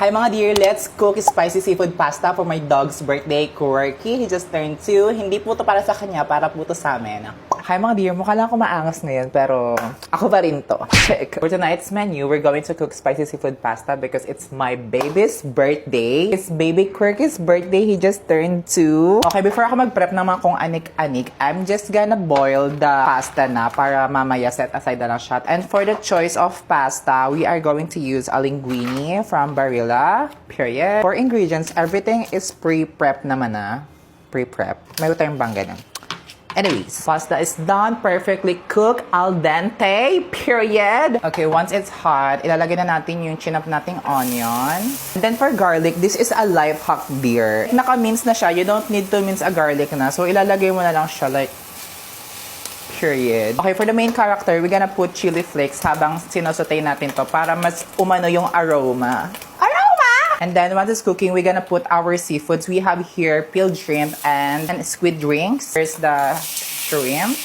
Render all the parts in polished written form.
Hi mga dear, let's cook spicy seafood pasta for my dog's birthday, Quirky. He just turned 2. Hindi po to para sa kanya, para po to sa amin. Hi mga dear, mukha lang ako maangas ngayon, pero ako pa rin to. Check. For tonight's menu, we're going to cook spicy seafood pasta because it's my baby's birthday. It's baby Quirky's birthday. He just turned 2. Okay, before ako mag-prep ng mga kung anik-anik, I'm just gonna boil the pasta na para mamaya set aside na lang siya. And for the choice of pasta, we are going to use a linguine from Barilla. Period. For ingredients, everything is pre-prep naman na. Pre-prep. May term bang ganun? Anyways, pasta is done, perfectly cooked, al dente, period. Okay, once it's hot, ilalagay na natin yung chinap nating onion. And then for garlic, this is a life hack, dear. Naka-mince na siya, you don't need to mince a garlic na. So, ilalagay mo na lang siya like period. Okay, for the main character, we're gonna put chili flakes habang sinosotay natin to para mas umano yung aroma. And then once it's cooking, we're gonna put our seafoods. We have here peeled shrimp and squid rings. Here's the shrimp.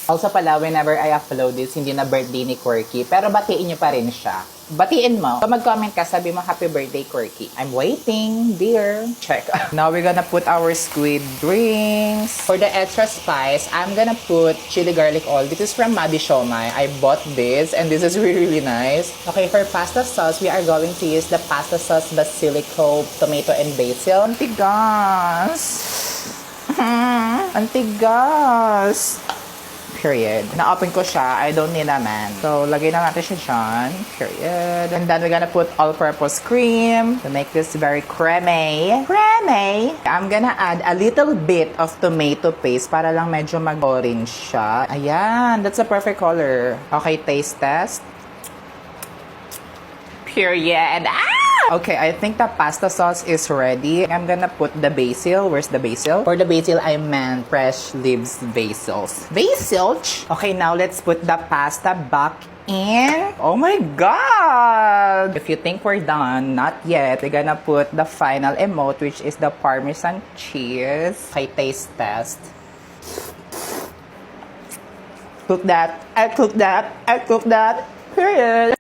Also pala, whenever I upload this, hindi na birthday ni Quirky, pero batiin niyo pa rin siya. Batiin mo. Mag-comment ka, sabi mo, happy birthday, Quirky. I'm waiting, dear. Check. Now we're gonna put our squid rings. For the extra spice, I'm gonna put chili garlic oil. This is from Madi Siomai. I bought this, and this is really, really nice. Okay, for pasta sauce, we are going to use the pasta sauce, basilico, tomato, and basil. Antigas. Antigas. Period. Na-open ko siya. I don't need naman. So, lagay na natin siya dyan. Period. And then, we're gonna put all-purpose cream to make this very creamy. Creamy! I'm gonna add a little bit of tomato paste para lang medyo mag-orange siya. Ayan. That's a perfect color. Okay, taste test. Period. Okay, I think the pasta sauce is ready. I'm gonna put the basil. Where's the basil? For the basil, I meant fresh leaves basils. Basil? Okay, now let's put the pasta back in. Oh my God! If you think we're done, not yet. We're gonna put the final emote, which is the Parmesan cheese. Okay, taste test. Cook that. I cook that. I cook that. Period.